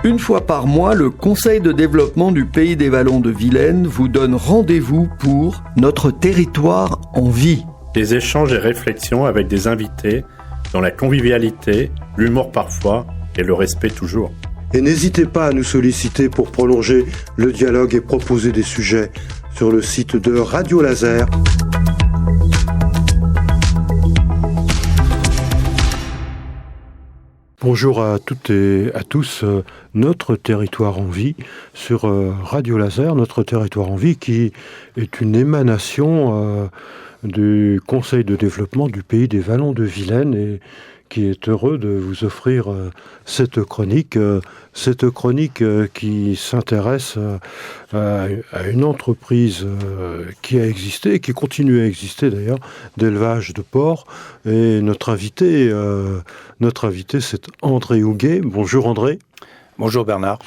Une fois par mois, le Conseil de développement du Pays des Vallons de Vilaine vous donne rendez-vous pour Notre territoire en vie. Des échanges et réflexions avec des invités dans la convivialité, l'humour parfois et le respect toujours. Et n'hésitez pas à nous solliciter pour prolonger le dialogue et proposer des sujets sur le site de Radio Laser. Bonjour à toutes et à tous, Notre territoire en vie sur Radio Laser, Notre territoire en vie qui est une émanation du Conseil de développement du Pays des Vallons de Vilaine et qui est heureux de vous offrir cette chronique qui s'intéresse à une entreprise qui a existé et qui continue à exister d'ailleurs, d'élevage de porcs. Et notre invité, c'est André Houguet. Bonjour André. Bonjour Bernard.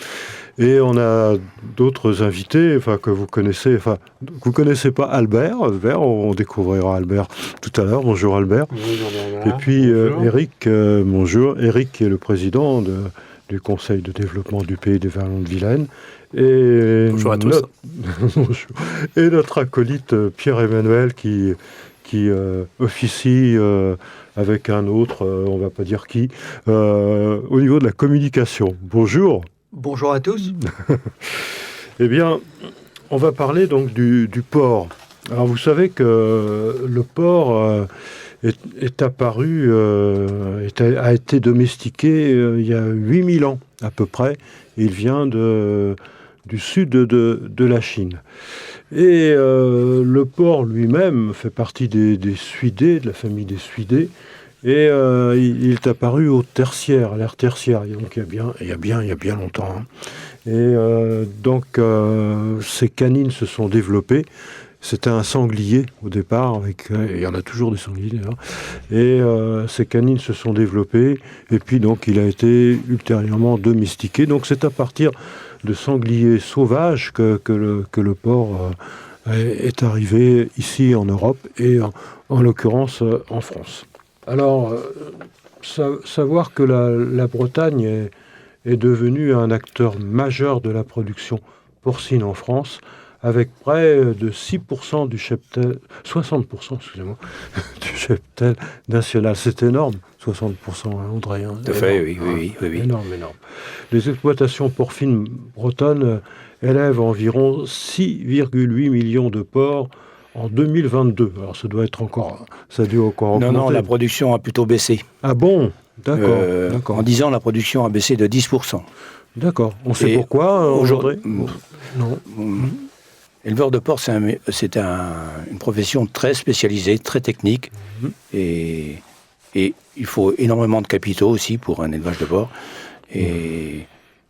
Et on a d'autres invités, que vous connaissez. Vous connaissez pas Albert. On découvrira Albert tout à l'heure. Bonjour Albert. Bonjour Bernard. Et puis Eric. Bonjour. Eric qui est le président du Conseil de développement du Pays des Vallons de Vilaine. Et bonjour à tous. Et notre acolyte Pierre-Emmanuel qui officie avec un autre, on va pas dire qui, au niveau de la communication. Bonjour. Bonjour à tous. Eh bien, on va parler donc du porc. Alors vous savez que le porc est apparu, a été domestiqué il y a 8000 ans à peu près. Il vient du sud de la Chine. Et le porc lui-même fait partie des suidés, de la famille des suidés. Et il est apparu au tertiaire, à l'ère tertiaire, donc il y a bien longtemps. Et donc ces canines se sont développées. C'était un sanglier au départ, il y en a toujours des sangliers d'ailleurs. Et ces canines se sont développées, et puis donc il a été ultérieurement domestiqué. Donc c'est à partir de sangliers sauvages que le porc est arrivé ici en Europe, et en l'occurrence en France. Alors, savoir que la Bretagne est devenue un acteur majeur de la production porcine en France, avec près de 6% du cheptel, 60%, excusez-moi, du cheptel national. C'est énorme, 60%, André. Tout à fait, oui. Énorme. Les exploitations porcines bretonnes élèvent environ 6,8 millions de porcs en 2022. Alors ça doit encore augmenter. Non, la production a plutôt baissé. Ah bon ? D'accord. En 10 ans, la production a baissé de 10%. D'accord. On sait pourquoi aujourd'hui ? Non. Éleveur de porc, c'est une profession très spécialisée, très technique. Et il faut énormément de capitaux aussi pour un élevage de porc. Et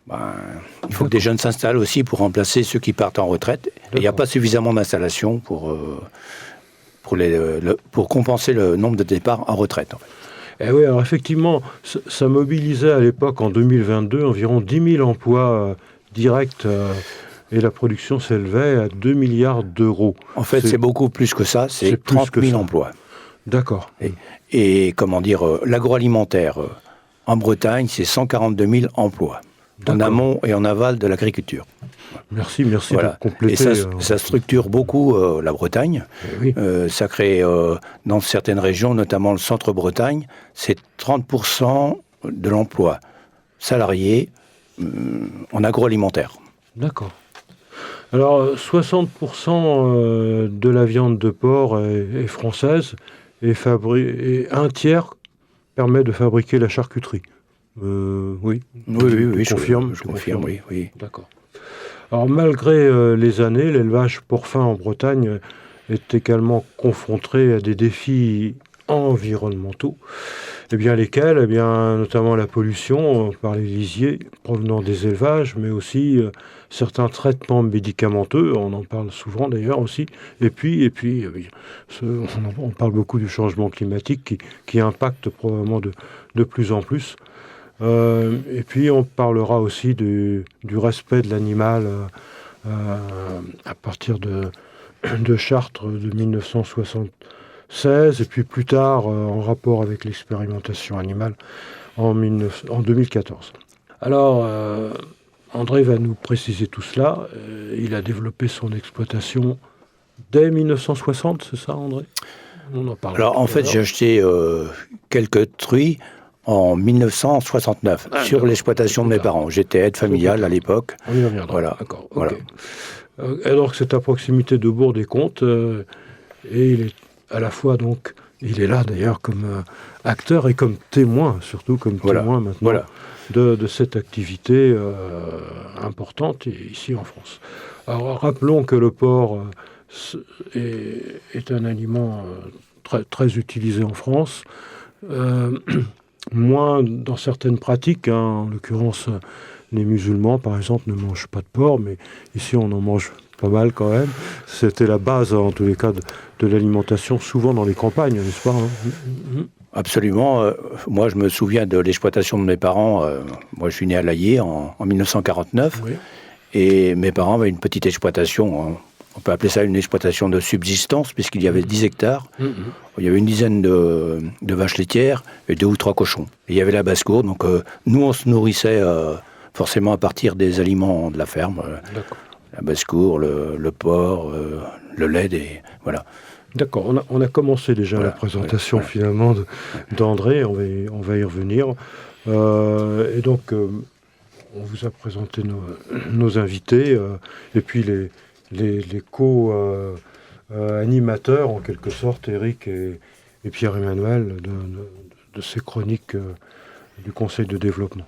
il faut que des jeunes s'installent aussi pour remplacer ceux qui partent en retraite. Il n'y a pas suffisamment d'installations pour compenser le nombre de départs en retraite. En fait. Eh oui, alors effectivement, ça mobilisait à l'époque, en 2022, environ 10 000 emplois directs, et la production s'élevait à 2 milliards d'euros. En fait, c'est beaucoup plus que ça, c'est 30 000 emplois. D'accord. Et l'agroalimentaire en Bretagne, c'est 142 000 emplois. En amont et en aval de l'agriculture. Merci de compléter. Et ça structure beaucoup la Bretagne. Oui. Ça crée, dans certaines régions, notamment le centre-Bretagne, c'est 30% de l'emploi salarié en agroalimentaire. D'accord. Alors, 60% de la viande de porc est française et un tiers permet de fabriquer la charcuterie. Oui. Je confirme, oui. D'accord. Alors, malgré les années, l'élevage porcin en Bretagne est également confronté à des défis environnementaux. Lesquels notamment la pollution par les lisiers provenant des élevages, mais aussi certains traitements médicamenteux, on en parle souvent d'ailleurs aussi, et puis on parle beaucoup du changement climatique qui impacte probablement de plus en plus. Et puis on parlera aussi du respect de l'animal à partir de Chartres de 1976, et puis plus tard en rapport avec l'expérimentation animale en 2014. Alors, André va nous préciser tout cela. Il a développé son exploitation dès 1960, c'est ça, André? On en parle. Alors, en fait, j'ai acheté quelques truies en 1969 sur l'exploitation de mes parents. J'étais aide familiale à l'époque. On y reviendra. Voilà. D'accord. Voilà. Et donc, c'est à proximité de Bourg-des-Comptes. Et il est à la fois, donc, il est là d'ailleurs comme acteur et comme témoin, surtout comme témoin maintenant de cette activité importante ici en France. Alors, rappelons que le porc est un aliment très, très utilisé en France. Moins dans certaines pratiques, en l'occurrence les musulmans par exemple ne mangent pas de porc, mais ici on en mange pas mal quand même. C'était la base en tous les cas de l'alimentation, souvent dans les campagnes, n'est-ce pas, Absolument. Moi je me souviens de l'exploitation de mes parents. Moi je suis né à Laillé en 1949, et mes parents avaient une petite exploitation. On peut appeler ça une exploitation de subsistance, puisqu'il y avait 10 hectares. Il y avait une dizaine de vaches laitières et 2 ou 3 cochons. Et il y avait la basse-cour. Donc, nous, on se nourrissait forcément à partir des aliments de la ferme. La basse-cour, le porc, le lait, voilà. D'accord. On a commencé déjà la présentation finalement d'André. On va y revenir. Et donc, on vous a présenté nos invités et puis les co-animateurs, en quelque sorte, Eric et Pierre-Emmanuel, de ces chroniques du Conseil de développement.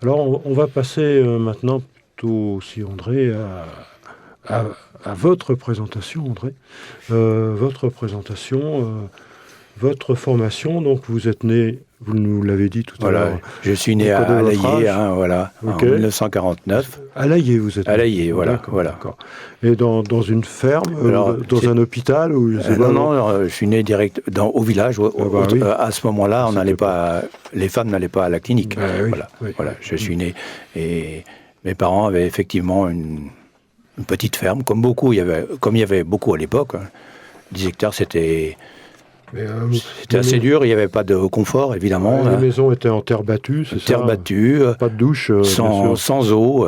Alors, on va passer maintenant, plutôt aussi, André, à votre présentation, André. Votre présentation, votre formation. Donc, vous êtes né, vous nous l'avez dit tout à l'heure. Je suis né à Laillé, en 1949. À Laillé, vous êtes né. À Laillé, voilà. D'accord. Et dans une ferme, dans un hôpital ou non, je suis né direct au village. À ce moment-là, les femmes n'allaient pas à la clinique. Voilà, je suis né. Et mes parents avaient effectivement une petite ferme, comme il y avait beaucoup à l'époque. 10 hectares, c'était assez dur, il n'y avait pas de confort, évidemment. Les maisons étaient en terre battue, c'est ça? Terre battue. Pas de douche. Sans eau.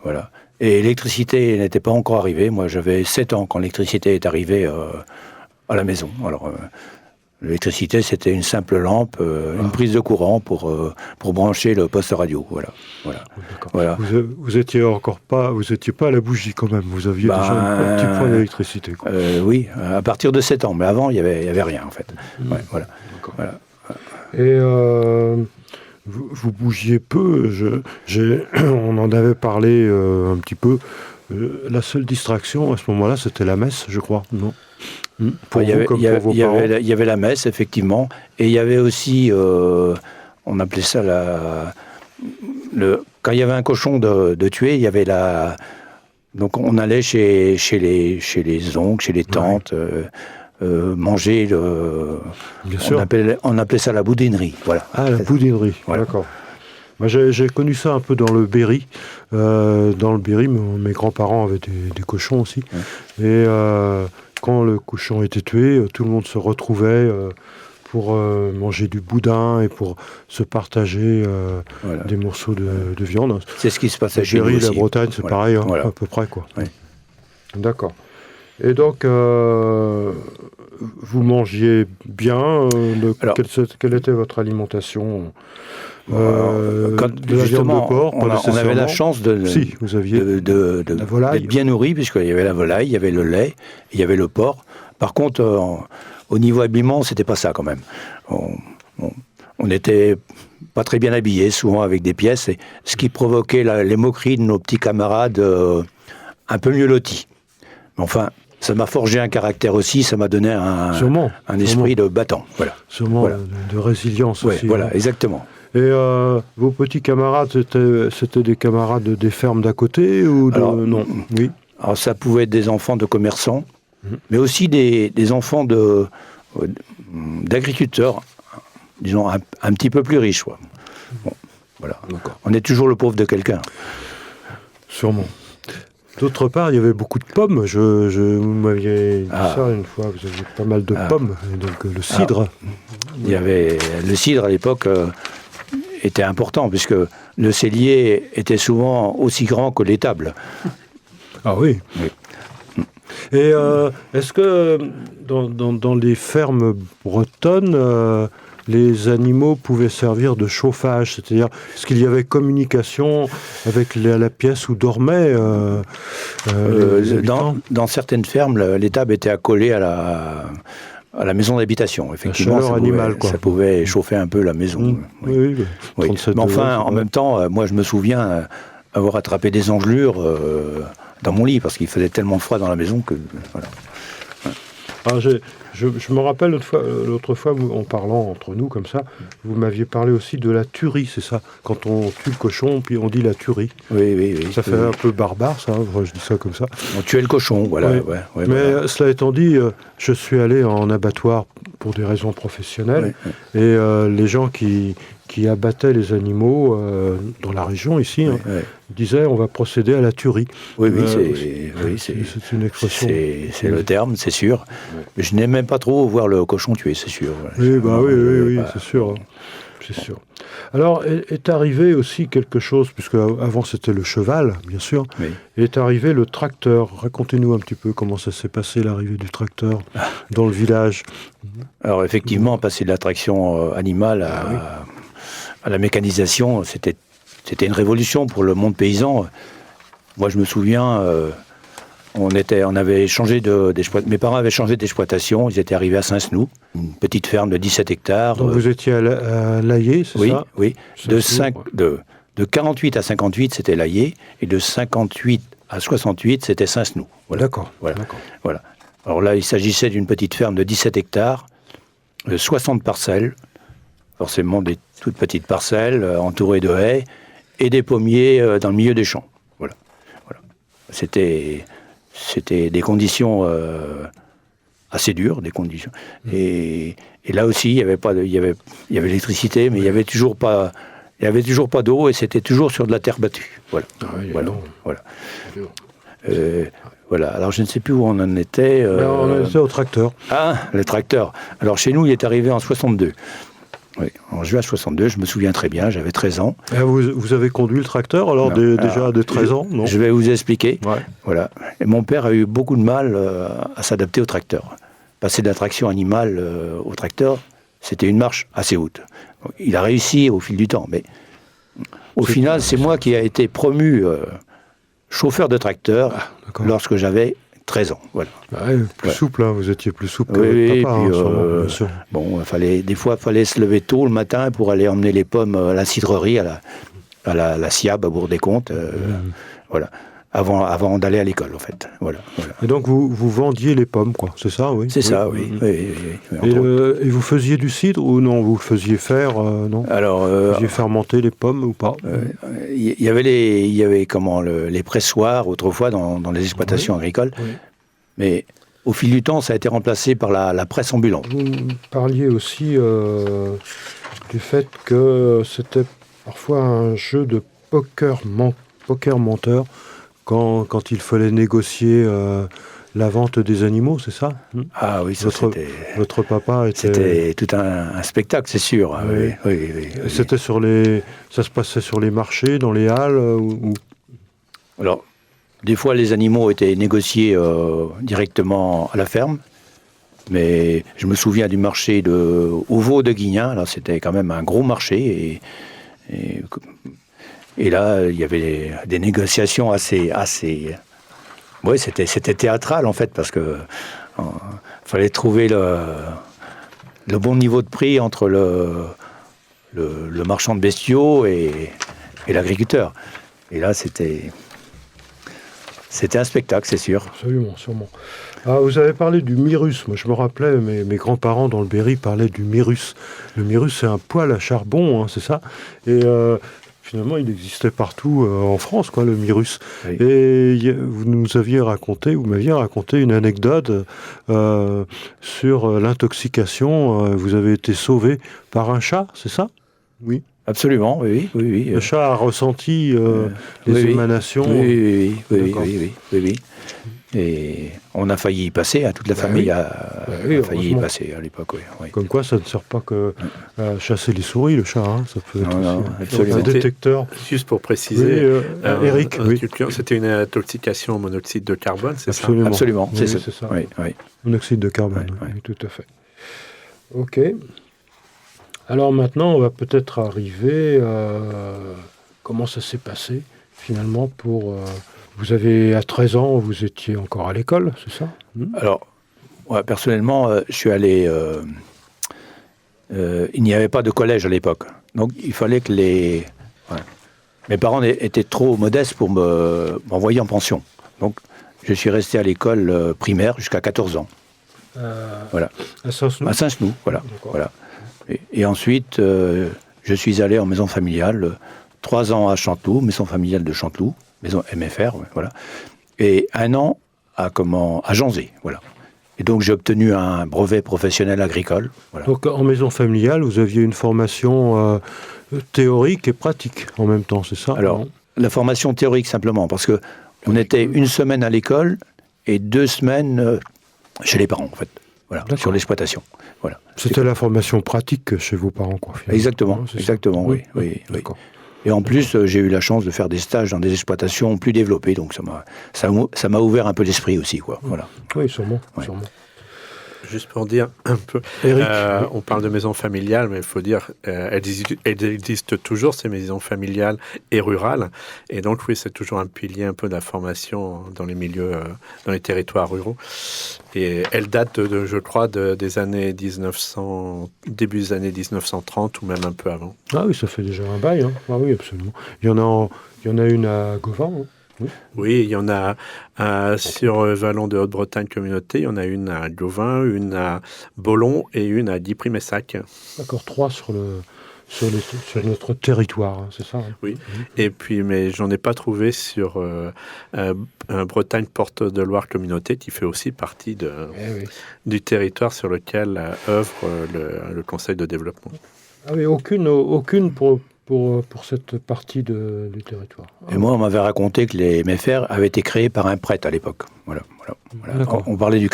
Voilà. Et l'électricité n'était pas encore arrivée. Moi, j'avais 7 ans quand l'électricité est arrivée à la maison. Alors, l'électricité, c'était une simple lampe, une prise de courant pour brancher le poste radio. Voilà. Vous étiez pas à la bougie quand même. Vous aviez déjà un petit point d'électricité. Oui, à partir de 7 ans. Mais avant, il y avait rien en fait. Voilà. Et vous bougiez peu. On en avait parlé un petit peu. La seule distraction à ce moment-là, c'était la messe, je crois, non? Il y avait la messe, effectivement, et il y avait aussi, on appelait ça quand il y avait un cochon de tuer, il y avait donc on allait chez les oncles, chez les tantes, manger on appelait ça la boudinerie, voilà. Ah, la boudinerie, voilà. D'accord. Moi, j'ai connu ça un peu dans le Berry. Dans le Berry, mes grands-parents avaient des cochons aussi. Et quand le cochon était tué, tout le monde se retrouvait pour manger du boudin et pour se partager des morceaux de viande. C'est ce qui se passait chez nous aussi. La Bretagne, c'est pareil, à peu près, quoi. Oui. D'accord. Et donc, vous mangiez bien. Quelle était votre alimentation? De la viande de porc, on avait la chance d'être bien nourri, puisqu'il y avait la volaille, il y avait le lait, il y avait le porc. Par contre, au niveau habillement, c'était pas ça quand même. On n'était pas très bien habillés, souvent avec des pièces, et ce qui provoquait les moqueries de nos petits camarades un peu mieux lotis. Mais enfin, ça m'a forgé un caractère aussi, ça m'a donné un esprit de battant. Voilà. Sûrement, de résilience aussi. Voilà, exactement. Et vos petits camarades, c'était des camarades des fermes d'à côté ou non? Oui. Alors ça pouvait être des enfants de commerçants, mais aussi des enfants d'agriculteurs, disons un petit peu plus riches. Quoi. Bon, voilà. On est toujours le pauvre de quelqu'un. Sûrement. D'autre part, il y avait beaucoup de pommes. Vous m'aviez dit ça une fois, vous aviez pas mal de pommes, et donc le cidre. Il y avait le cidre à l'époque. était important, puisque le cellier était souvent aussi grand que l'étable. Ah oui. Et est-ce que dans les fermes bretonnes, les animaux pouvaient servir de chauffage? C'est-à-dire, est-ce qu'il y avait communication avec la pièce où dormaient les habitants? Dans certaines fermes, l'étable était accolée à la maison d'habitation. Effectivement, chaleur animale, quoi. Ça pouvait chauffer un peu la maison. Oui. Oui. Mais enfin, en même temps, moi je me souviens avoir attrapé des engelures dans mon lit, parce qu'il faisait tellement froid dans la maison que... Voilà. Alors, je me rappelle l'autre fois, en parlant entre nous comme ça, vous m'aviez parlé aussi de la tuerie, c'est ça? Quand on tue le cochon, puis on dit la tuerie. Oui. Ça fait un peu barbare, ça, je dis ça comme ça. On tuait le cochon, voilà. Oui. Ouais, Mais voilà. cela étant dit, je suis allé en abattoir pour des raisons professionnelles, et les gens qui abattaient les animaux dans la région ici disaient on va procéder à la tuerie. Oui, c'est une expression. C'est le terme, c'est sûr. Mais je n'aime même pas trop voir le cochon tué, c'est sûr. Oui, c'est sûr. C'est sûr. Alors, est arrivé aussi quelque chose, puisque avant c'était le cheval, bien sûr, est arrivé le tracteur. Racontez-nous un petit peu comment ça s'est passé, l'arrivée du tracteur dans le village. Alors, effectivement, passer de la traction animale à la mécanisation, c'était une révolution pour le monde paysan. Moi, je me souviens, mes parents avaient changé d'exploitation, ils étaient arrivés à Saint-Snou, une petite ferme de 17 hectares. Donc vous étiez à Laillé, c'est ça? Oui. De 48 à 58, c'était Laillé, et de 58 à 68, c'était Saint-Snou. Voilà. D'accord. Voilà. Alors là, il s'agissait d'une petite ferme de 17 hectares, 60 parcelles, forcément des toutes petites parcelles entourées de haies, et des pommiers dans le milieu des champs. Voilà. C'était des conditions assez dures, des conditions. Et là aussi, il y avait l'électricité, mais il y avait toujours pas d'eau, et c'était toujours sur de la terre battue. Voilà. Voilà. Alors je ne sais plus où on en était. On en était au tracteur. Ah, le tracteur. Alors chez nous, il est arrivé en 62. Oui, en juin 62, je me souviens très bien, j'avais 13 ans. Et vous avez conduit le tracteur déjà de 13 ans, non? Je vais vous expliquer. Ouais. Voilà. Et mon père a eu beaucoup de mal à s'adapter au tracteur. Passer de la traction animale au tracteur, c'était une marche assez haute. Il a réussi au fil du temps, mais au final, c'est moi qui ai été promu chauffeur de tracteur lorsque j'avais 13 ans, voilà. Plus souple, hein, vous étiez plus souple que papa, bien sûr. Bon, des fois, il fallait se lever tôt le matin pour aller emmener les pommes à la cidrerie, à la SIAB, à Bourg-des-Comptes, voilà, avant d'aller à l'école, en fait. Voilà. Et donc, vous vendiez les pommes, quoi, c'est ça, oui? C'est ça, oui. Et vous faisiez du cidre ou non? Vous faisiez faire, non? Alors, vous faisiez fermenter les pommes ou pas? Il y avait les pressoirs autrefois dans les exploitations agricoles, mais au fil du temps, ça a été remplacé par la presse ambulante. Vous parliez aussi du fait que c'était parfois un jeu de poker menteur quand il fallait négocier la vente des animaux, c'est ça? Ah oui, votre papa était... C'était tout un spectacle, c'est sûr. Oui. C'était ça se passait sur les marchés, dans les halles ou... Alors, des fois, les animaux étaient négociés directement à la ferme, mais je me souviens du marché au Vau de Guignin. Là, c'était quand même un gros marché, et là, il y avait des négociations assez... Oui, c'était théâtral, en fait, parce que fallait trouver le bon niveau de prix entre le marchand de bestiaux et l'agriculteur. Et là, c'était un spectacle, c'est sûr. Absolument, sûrement. Ah, vous avez parlé du myrus. Moi, je me rappelais, mes grands-parents dans le Berry parlaient du myrus. Le myrus, c'est un poêle à charbon, hein, c'est ça? Et finalement, il existait partout en France, quoi, le myrus. Oui. Et vous m'aviez raconté une anecdote sur l'intoxication. Vous avez été sauvé par un chat, c'est ça? Oui. Absolument, oui. Le chat a ressenti les émanations. Oui. Et on a failli y passer, toute la famille a failli y passer à l'époque. Oui. Comme quoi, ça ne sert pas que à chasser les souris, le chat. Ça peut être absolument. un détecteur. Juste pour préciser, Eric, c'était une intoxication au monoxyde de carbone, c'est ça? Absolument, c'est ça. Oui. Monoxyde de carbone, oui, tout à fait. Ok. Alors maintenant, on va peut-être arriver à comment ça s'est passé, finalement, pour... Vous avez, à 13 ans, vous étiez encore à l'école, c'est ça? Alors, personnellement, je suis allé... il n'y avait pas de collège à l'époque. Donc, il fallait que mes parents étaient trop modestes pour m'envoyer en pension. Donc, je suis resté à l'école primaire jusqu'à 14 ans. Voilà. À Saint-Snoux? À Saint-Snoux, voilà. Et ensuite, je suis allé en maison familiale, 3 ans à Chanteloup, maison familiale de Chanteloup, maison MFR, voilà. Et 1 an à Janzé, voilà. Et donc j'ai obtenu un brevet professionnel agricole. Voilà. Donc en maison familiale, vous aviez une formation théorique et pratique en même temps, c'est ça? Alors, la formation théorique simplement, parce que on était 1 semaine à l'école et 2 semaines chez les parents, en fait. Voilà, sur l'exploitation. Voilà. C'était la formation pratique chez vos parents, quoi. Exactement, oui. Et en plus, j'ai eu la chance de faire des stages dans des exploitations plus développées, donc ça m'a ouvert un peu l'esprit aussi, quoi. Voilà. Oui, sûrement. Juste pour dire un peu, on parle de maisons familiales, mais il faut dire, elles existent toujours, ces maisons familiales et rurales. Et donc, oui, c'est toujours un pilier un peu de la formation dans les milieux, dans les territoires ruraux. Et elles datent, je crois, des années 1900, début des années 1930 ou même un peu avant. Ah oui, ça fait déjà un bail. Hein. Ah oui, absolument. Il y en a une à Gauvin. Hein. Oui, il y en a sur Vallon de Haute-Bretagne Communauté, il y en a une à Gauvin, une à Bollon et une à Diepry-Messac. D'accord, 3 sur notre territoire, hein, c'est ça? Hein? Oui, et puis, mais j'en ai pas trouvé sur Bretagne Porte de Loire Communauté, qui fait aussi partie du territoire sur lequel œuvre le Conseil de développement. Ah oui, aucune pour cette partie du territoire. Et moi, on m'avait raconté que les MFR avaient été créés par un prêtre à l'époque. Voilà. On parlait du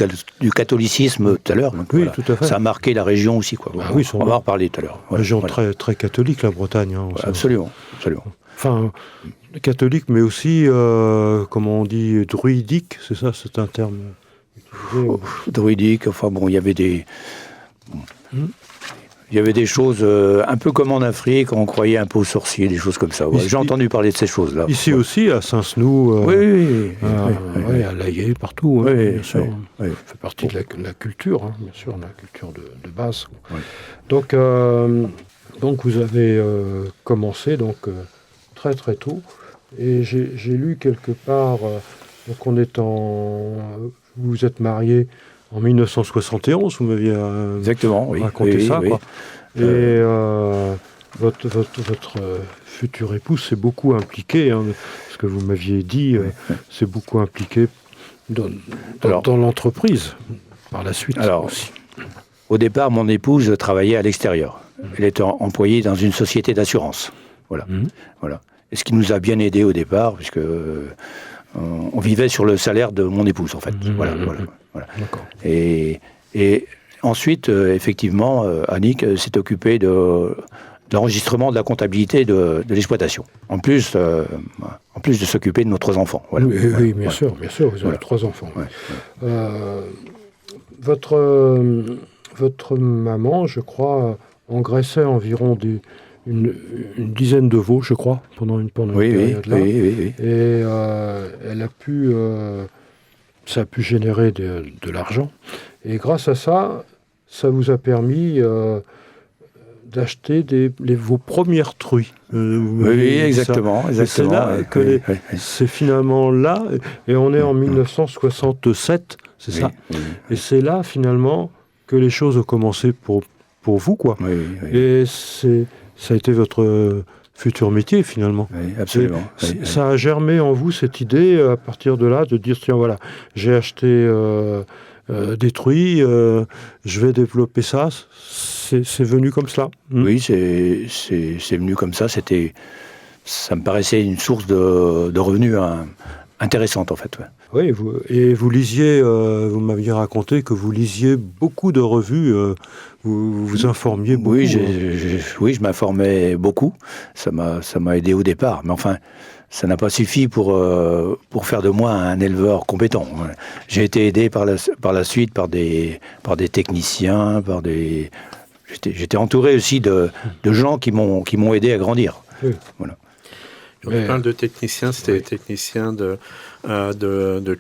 catholicisme tout à l'heure. Oui, tout à fait. Ça a marqué la région aussi, quoi. On va en reparler tout à l'heure. Région très, très catholique, la Bretagne. Hein, absolument. Enfin, catholique, mais aussi, comment on dit, druidique, c'est ça, c'est un terme utilisé. Druidique, enfin bon, il y avait des... Il y avait des choses un peu comme en Afrique, on croyait un peu aux sorciers, des choses comme ça. Ouais. J'ai entendu parler de ces choses-là. Ici aussi, à Saint-Snoux, à Laillé, partout, bien sûr. Ça fait partie de la culture, hein, bien sûr, la culture de base. Ouais. Donc vous avez commencé très très tôt, et j'ai lu quelque part, vous êtes marié en 1971, vous m'aviez raconté ça. Oui. Quoi. Et votre future épouse s'est beaucoup impliquée, hein, ce que vous m'aviez dit, s'est beaucoup impliquée dans l'entreprise, par la suite aussi. Au départ, mon épouse travaillait à l'extérieur. Elle était employée dans une société d'assurance. Voilà. Et ce qui nous a bien aidés au départ, puisque on vivait sur le salaire de mon épouse, en fait. Voilà. D'accord. Et ensuite, effectivement, Annick s'est occupée de l'enregistrement de la comptabilité de l'exploitation. En plus de s'occuper de nos 3 enfants. Voilà. Oui, bien sûr, vous avez 3 enfants. Votre maman, je crois, engraissait environ une dizaine de veaux, je crois, pendant une période-là. Oui. Et ça a pu générer de l'argent. Et grâce à ça, ça vous a permis d'acheter vos premières truies. Oui, exactement. C'est finalement là, et on est en 1967, c'est ça. Et c'est là, finalement, que les choses ont commencé pour vous, quoi. Et ça a été votre futur métier, finalement. Oui, absolument. Ça a germé en vous cette idée, à partir de là, de dire, tiens, voilà, j'ai acheté des truies, je vais développer ça. C'est venu comme cela. Oui, c'est venu comme ça. Ça me paraissait une source de revenus intéressante, en fait. Oui, vous lisiez, vous m'aviez raconté que vous lisiez beaucoup de revues, vous vous informiez beaucoup. Oui, je m'informais beaucoup. Ça m'a aidé au départ. Mais enfin, ça n'a pas suffi pour faire de moi un éleveur compétent. J'ai été aidé par la suite par des techniciens, J'étais entouré aussi de gens qui m'ont aidé à grandir. Oui. Voilà. On parle de techniciens, c'était des techniciens de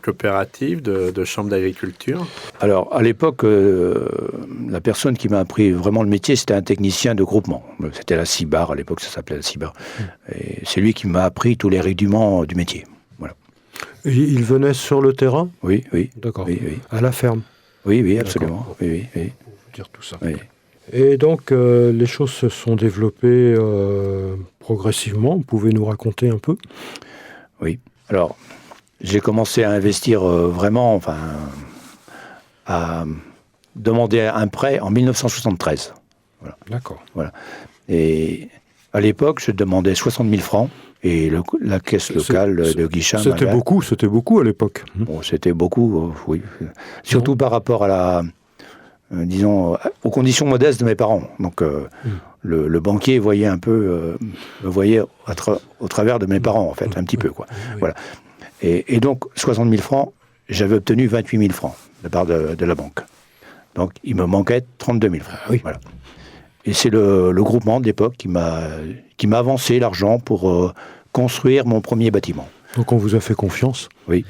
coopératives, de chambres d'agriculture. Alors, à l'époque, la personne qui m'a appris vraiment le métier, c'était un technicien de groupement. C'était la CIBAR, à l'époque, ça s'appelait la CIBAR. Et c'est lui qui m'a appris tous les rudiments du métier. Voilà. Et il venait sur le terrain ? Oui. D'accord. Oui. À la ferme ? Oui, absolument. Oui. Pour dire tout ça. Oui. Et donc, les choses se sont développées progressivement. Vous pouvez nous raconter un peu ? Oui. Alors, j'ai commencé à investir vraiment, à demander un prêt en 1973. Voilà. D'accord. Voilà. Et à l'époque, je demandais 60 000 francs. Et la caisse locale de Guichard... C'était beaucoup à l'époque. Bon, c'était beaucoup, oui. Surtout par rapport à disons, aux conditions modestes de mes parents. Donc, le banquier voyait un peu, me voyait au travers de mes parents, en fait, un petit peu, quoi. Oui. Voilà. Et donc, 60 000 francs, j'avais obtenu 28 000 francs de part de la banque. Donc, il me manquait 32 000 francs. Oui. Voilà. Et c'est le groupement de l'époque qui m'a avancé l'argent pour construire mon premier bâtiment. Donc, on vous a fait confiance ? Oui.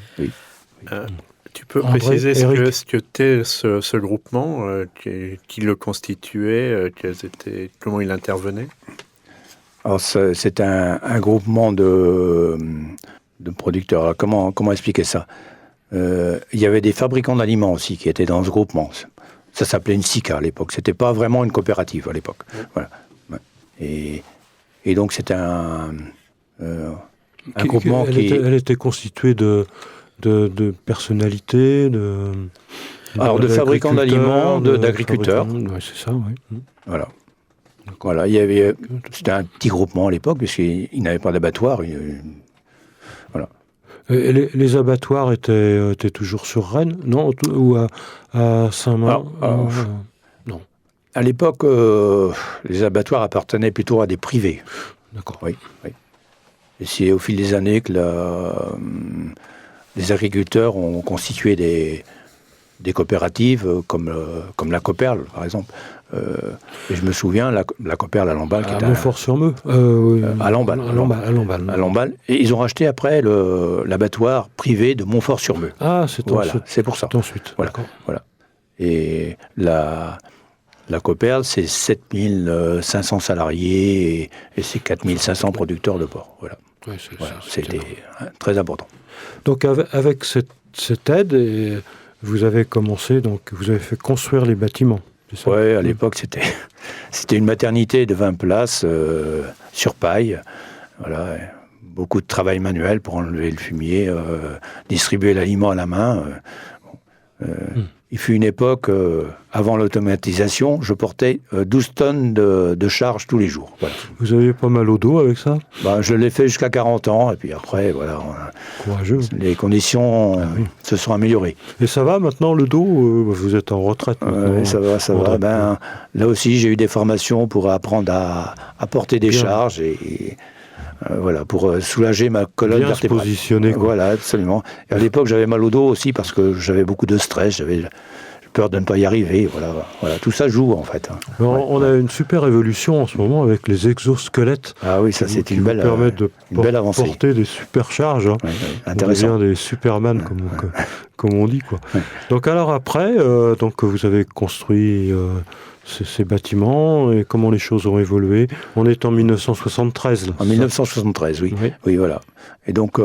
Tu peux André, préciser Eric. ce que était ce groupement, qui le constituait, comment il intervenait? Alors, c'est un groupement de producteurs. Alors, comment expliquer ça? Il y avait des fabricants d'aliments aussi qui étaient dans ce groupement. Ça s'appelait une SICA à l'époque. C'était pas vraiment une coopérative à l'époque. Voilà. Et donc, c'était un groupement Elle était constituée de personnalités, alors de fabricants d'aliments, d'agriculteurs. Oui, c'est ça, oui. Voilà. C'était un petit groupement à l'époque, puisqu'il n'avait pas d'abattoir. Voilà. Et les abattoirs étaient toujours sur Rennes, non? Ou à Saint-Maur? Non. À l'époque, les abattoirs appartenaient plutôt à des privés. D'accord. Oui. Et c'est au fil des années que les agriculteurs ont constitué des coopératives comme la Coperle, par exemple. Et je me souviens, la Coperle à Lamballe, qui était Montfort-sur-Meux, à Lamballe. À Lamballe. Et ils ont racheté après l'abattoir privé de Montfort-sur-Meux. Ah, c'est pour ça. Ensuite. Voilà. Et la Coperle, c'est 7500 salariés et c'est 4500 producteurs de porc. Voilà. Ouais, c'était très important. Donc avec cette aide, vous avez commencé, donc vous avez fait construire les bâtiments. Oui, à l'époque, c'était une maternité de 20 places sur paille. Voilà, beaucoup de travail manuel pour enlever le fumier, distribuer l'aliment à la main. Il fut une époque, avant l'automatisation, je portais 12 tonnes de charge tous les jours. Voilà. Vous avez pas mal au dos avec ça? Je l'ai fait jusqu'à 40 ans, et puis après, voilà. Courageux. Les conditions se sont améliorées. Et ça va maintenant, le dos? Vous êtes en retraite maintenant. Ça va. Là aussi, j'ai eu des formations pour apprendre à porter des charges et voilà, pour soulager ma colonne vertébrale. Bien se positionner. Voilà, absolument. Et à l'époque, j'avais mal au dos aussi parce que j'avais beaucoup de stress, j'avais peur de ne pas y arriver. Voilà, tout ça joue en fait. On a une super évolution en ce moment avec les exosquelettes. Ah oui, ça c'est une belle avancée. Porter des super charges. Intéressant. On devient des Superman, comme on dit, quoi. Donc alors après, donc vous avez construit ces bâtiments, et comment les choses ont évolué. On est en 1973. Là, en 1973, oui. Oui, voilà. Et donc,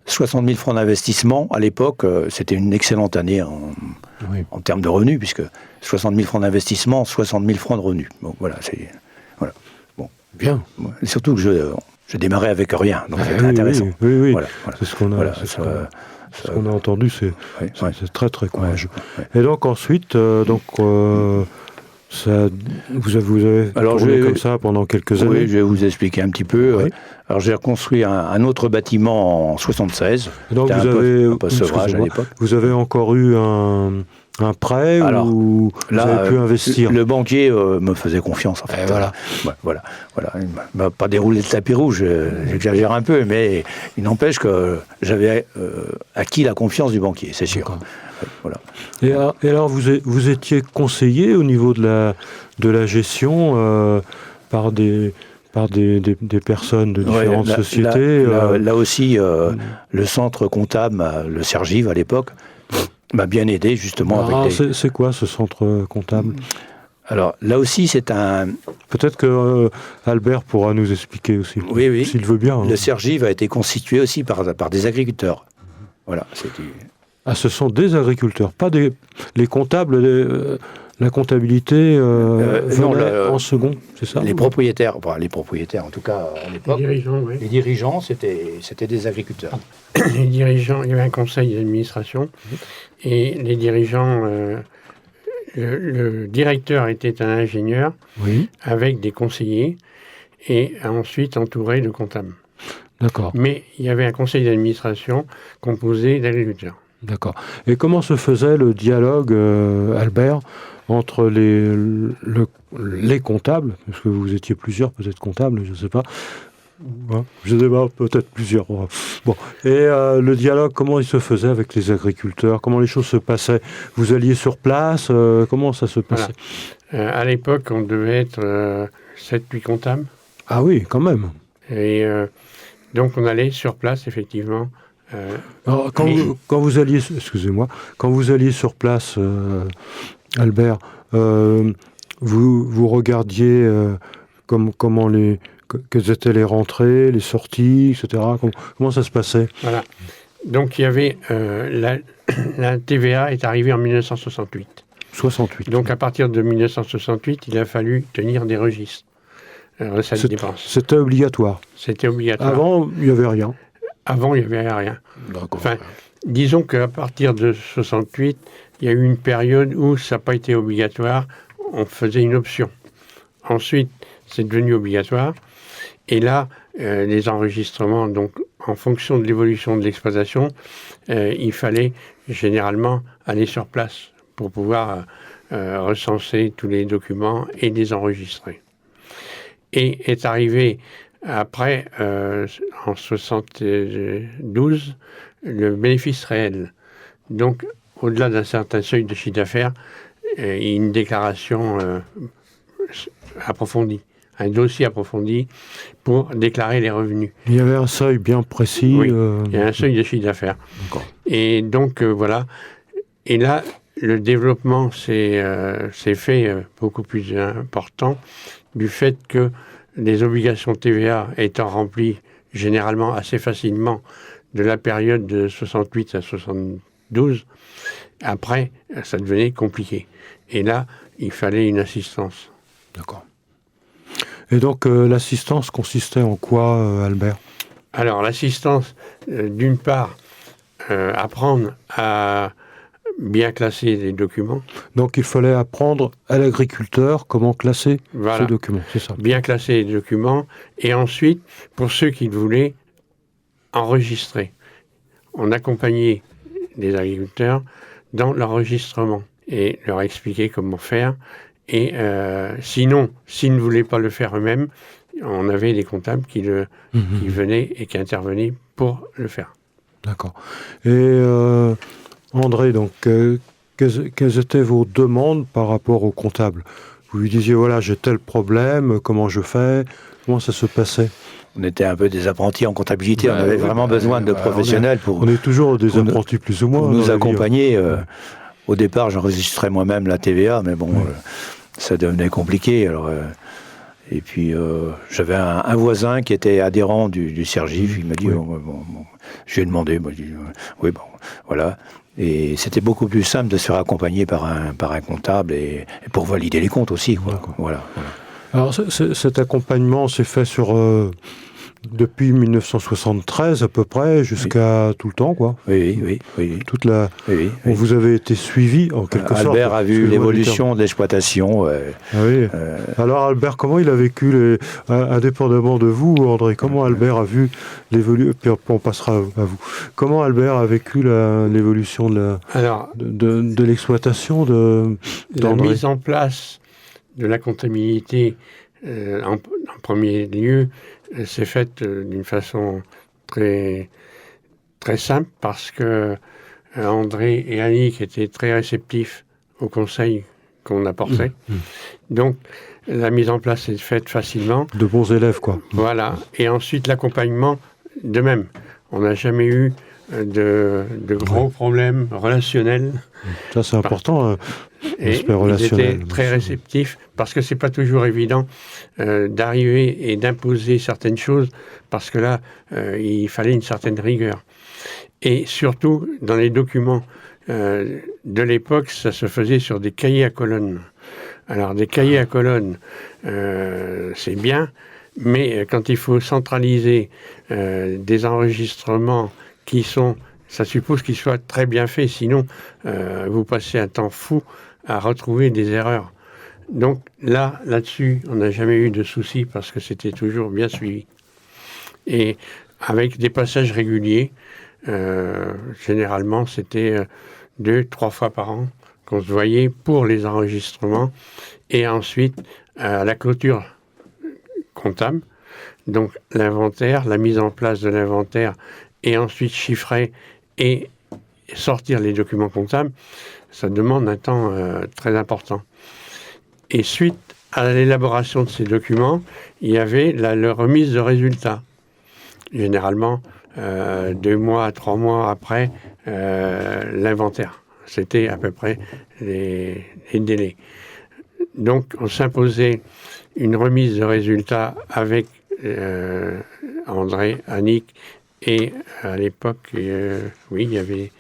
60 000 francs d'investissement, à l'époque, c'était une excellente année en termes de revenus, puisque 60 000 francs d'investissement, 60 000 francs de revenus. Bon, voilà, c'est... Voilà. Bon. Bien. Et surtout que je démarrais avec rien, donc c'était intéressant. Oui. Voilà. C'est ce qu'on a... Ce qu'on a entendu, c'est très très courageux. Et donc ensuite, Vous avez tourné comme ça pendant quelques années? Oui, je vais vous expliquer un petit peu. Oui. Alors j'ai reconstruit un autre bâtiment en 76. Donc un poste sevrage à l'époque. Vous avez encore eu un prêt ou vous avez pu investir? Le banquier me faisait confiance. En fait. Voilà. Il m'a pas déroulé le tapis rouge, j'exagère un peu, mais il n'empêche que j'avais acquis la confiance du banquier, c'est sûr. Voilà. Et alors, vous étiez conseillé au niveau de la gestion par des personnes de différentes sociétés. Là aussi, le centre comptable, le Cergive à l'époque, m'a bien aidé justement. C'est quoi ce centre comptable? Alors là aussi, c'est un... Peut-être que Albert pourra nous expliquer aussi, oui. s'il veut bien. Le Cergive a été constitué aussi par des agriculteurs. Voilà, ce sont des agriculteurs, pas les comptables. La comptabilité en second, c'est ça? Les propriétaires en tout cas à l'époque. Les dirigeants, c'était des agriculteurs. Les dirigeants, il y avait un conseil d'administration et les dirigeants, le directeur était un ingénieur avec des conseillers et ensuite entouré de comptables. D'accord. Mais il y avait un conseil d'administration composé d'agriculteurs. D'accord. Et comment se faisait le dialogue, Albert, entre les comptables, parce que vous étiez plusieurs, peut-être comptables, je ne sais pas. Je ne sais pas, peut-être plusieurs. Bon. Et le dialogue, comment il se faisait avec les agriculteurs? Comment les choses se passaient? Vous alliez sur place? Comment ça se passait? À l'époque, on devait être 7-8 comptables. Ah oui, quand même. Et donc, on allait sur place, effectivement. Alors, quand vous alliez, excusez-moi, quand vous alliez sur place, Albert, vous regardiez quelles étaient les rentrées, les sorties, etc. Comment ça se passait? Voilà. Donc il y avait la TVA est arrivée en 1968. 68. Donc à partir de 1968, il a fallu tenir des registres. C'était obligatoire. C'était obligatoire. Avant, il n'y avait rien. Avant, il n'y avait rien. Enfin, disons qu'à partir de 68, il y a eu une période où ça n'a pas été obligatoire. On faisait une option. Ensuite, c'est devenu obligatoire. Et là, les enregistrements, donc en fonction de l'évolution de l'exploitation, il fallait généralement aller sur place pour pouvoir recenser tous les documents et les enregistrer. Et est arrivé après, en 72, le bénéfice réel. Donc, au-delà d'un certain seuil de chiffre d'affaires, une déclaration approfondie, un dossier approfondi pour déclarer les revenus. Il y avait un seuil bien précis. Oui, il y a un seuil de chiffre d'affaires. Et donc, voilà. Et là, le développement s'est fait beaucoup plus important du fait que les obligations TVA étant remplies généralement assez facilement de la période de 68 à 72, après, ça devenait compliqué. Et là, il fallait une assistance. D'accord. Et donc, l'assistance consistait en quoi, Albert? Alors, l'assistance, d'une part, apprendre à bien classer les documents. Donc, il fallait apprendre à l'agriculteur comment classer ces documents, c'est ça? Bien classer les documents. Et ensuite, pour ceux qui voulaient, enregistrer. On accompagnait les agriculteurs dans l'enregistrement et leur expliquer comment faire. Et sinon, s'ils ne voulaient pas le faire eux-mêmes, on avait des comptables qui venaient et qui intervenaient pour le faire. D'accord. Et André, donc, quelles étaient vos demandes par rapport au comptable? Vous lui disiez, voilà, j'ai tel problème, comment je fais? Comment ça se passait? On était un peu des apprentis en comptabilité, on avait vraiment besoin de professionnels pour... On est toujours des apprentis plus ou moins. Pour nous accompagner. Au départ, j'enregistrais moi-même la TVA, mais bon, ça devenait compliqué. Alors, et puis, j'avais un voisin qui était adhérent du Cergive. Il m'a dit, je lui ai demandé, moi, je dis, oui, bon, voilà. Et c'était beaucoup plus simple de se faire accompagner par un comptable et pour valider les comptes aussi, quoi. Voilà. Alors, cet accompagnement s'est fait sur depuis 1973 à peu près jusqu'à tout le temps, quoi. Oui. Toute la... Vous avez été suivi en quelque sorte. Albert a vu l'évolution de l'exploitation. Alors Albert, comment il a vécu, indépendamment de vous, André, comment Albert a vu l'évolution, puis on passera à vous, comment Albert a vécu l'évolution de l'exploitation la mise en place de la comptabilité en premier lieu s'est faite d'une façon très, très simple parce que André et Annick étaient très réceptifs aux conseils qu'on apportait. Donc, la mise en place s'est faite facilement. De bons élèves, quoi. Voilà. Et ensuite, l'accompagnement, de même. On n'a jamais eu de gros problèmes relationnels. Ça, c'est important, l'aspect relationnel. Ils étaient très réceptifs, parce que c'est pas toujours évident d'arriver et d'imposer certaines choses, parce que là, il fallait une certaine rigueur. Et surtout, dans les documents de l'époque, ça se faisait sur des cahiers à colonnes. Alors, des cahiers à colonnes, c'est bien, mais quand il faut centraliser des enregistrements ça suppose qu'ils soient très bien faits, sinon vous passez un temps fou à retrouver des erreurs. Donc là-dessus, on n'a jamais eu de soucis parce que c'était toujours bien suivi. Et avec des passages réguliers, généralement c'était 2-3 fois par an qu'on se voyait pour les enregistrements et ensuite à la clôture comptable, donc l'inventaire, la mise en place de l'inventaire et ensuite chiffrer et sortir les documents comptables, ça demande un temps très important. Et suite à l'élaboration de ces documents, il y avait la remise de résultats. Généralement, 2 mois à 3 mois après l'inventaire. C'était à peu près les délais. Donc, on s'imposait une remise de résultats avec André, Annick, et à l'époque, oui, il y avait...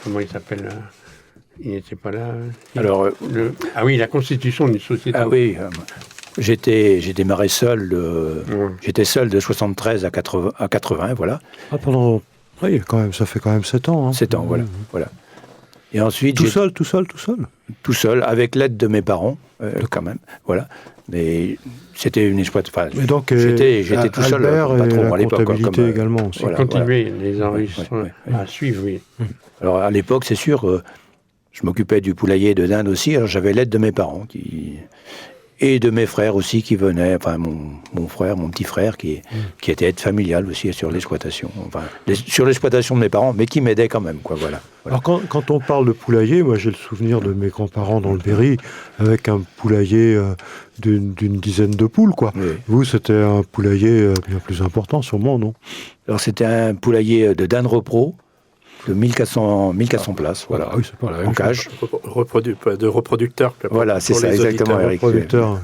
comment il s'appelle il n'était pas là. Alors, la constitution d'une société. Ah oui, j'ai démarré seul, j'étais seul de 73 à 80, voilà. Ah, oui, quand même, ça fait quand même 7 ans. 7 ans, voilà. Et ensuite... Tout seul Tout seul, avec l'aide de mes parents, quand même, voilà. Mais c'était une exploitation. Mais donc, j'étais tout seul, patron à l'époque. Comptabilité également. Voilà, continuer les enregistrements à suivre, oui. Alors, à l'époque, c'est sûr, je m'occupais du poulailler de dinde aussi, alors j'avais l'aide de mes parents, et de mes frères aussi qui venaient, enfin mon frère, mon petit frère qui était aide familiale aussi sur l'exploitation, sur l'exploitation de mes parents, mais qui m'aidait quand même, quoi, voilà. Alors quand on parle de poulailler, moi j'ai le souvenir de mes grands-parents dans le Berry avec un poulailler d'une dizaine de poules, quoi. Oui. Vous, c'était un poulailler bien plus important sûrement, non? Alors c'était un poulailler de dinde repro, de 1400 places, voilà, oui, c'est pas la même en cage. De reproducteurs. Voilà, c'est ça, exactement, Eric.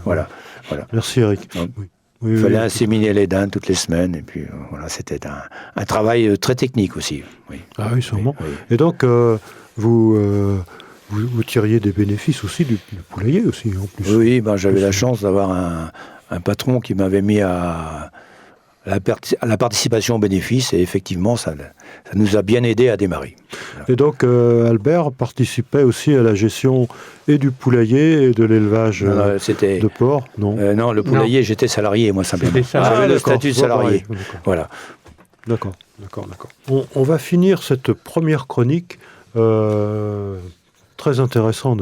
Voilà. Merci, Eric. Il fallait inséminer les dindes toutes les semaines, et puis voilà, c'était un travail très technique aussi. Oui. Ah oui, sûrement. Oui. Et donc, vous tiriez des bénéfices aussi du poulailler aussi, en plus. Oui, j'avais la chance d'avoir un patron qui m'avait mis à la participation aux bénéfices, et effectivement, ça nous a bien aidé à démarrer. Voilà. Et donc, Albert participait aussi à la gestion et du poulailler et de l'élevage de porc, non? Non, le poulailler, j'étais salarié, moi, simplement. J'avais le statut de salarié. Voilà. D'accord. On va finir cette première chronique très intéressant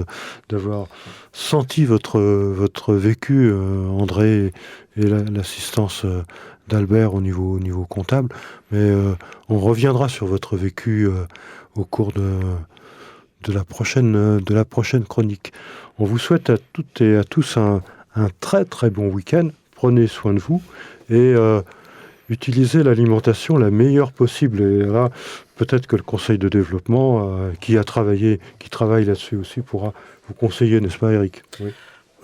d'avoir senti votre vécu, André, et l'assistance d'Albert au niveau comptable, mais on reviendra sur votre vécu au cours de la prochaine chronique. On vous souhaite à toutes et à tous un très très bon week-end. Prenez soin de vous et utilisez l'alimentation la meilleure possible. Et là, peut-être que le Conseil de développement qui travaille là-dessus aussi pourra vous conseiller, n'est-ce pas, Eric?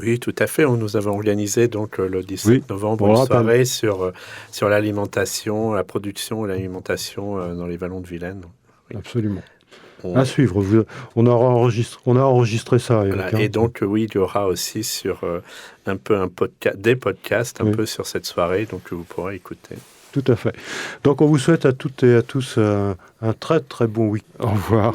Oui, tout à fait. Nous avons organisé donc le 17 novembre une soirée sur l'alimentation, la production et l'alimentation dans les vallons de Vilaine. Oui. Absolument. À suivre. On a enregistré ça. Voilà, et donc, oui, il y aura aussi sur des podcasts un peu sur cette soirée, donc que vous pourrez écouter. Tout à fait. Donc, on vous souhaite à toutes et à tous un très, très bon week-end. Au revoir.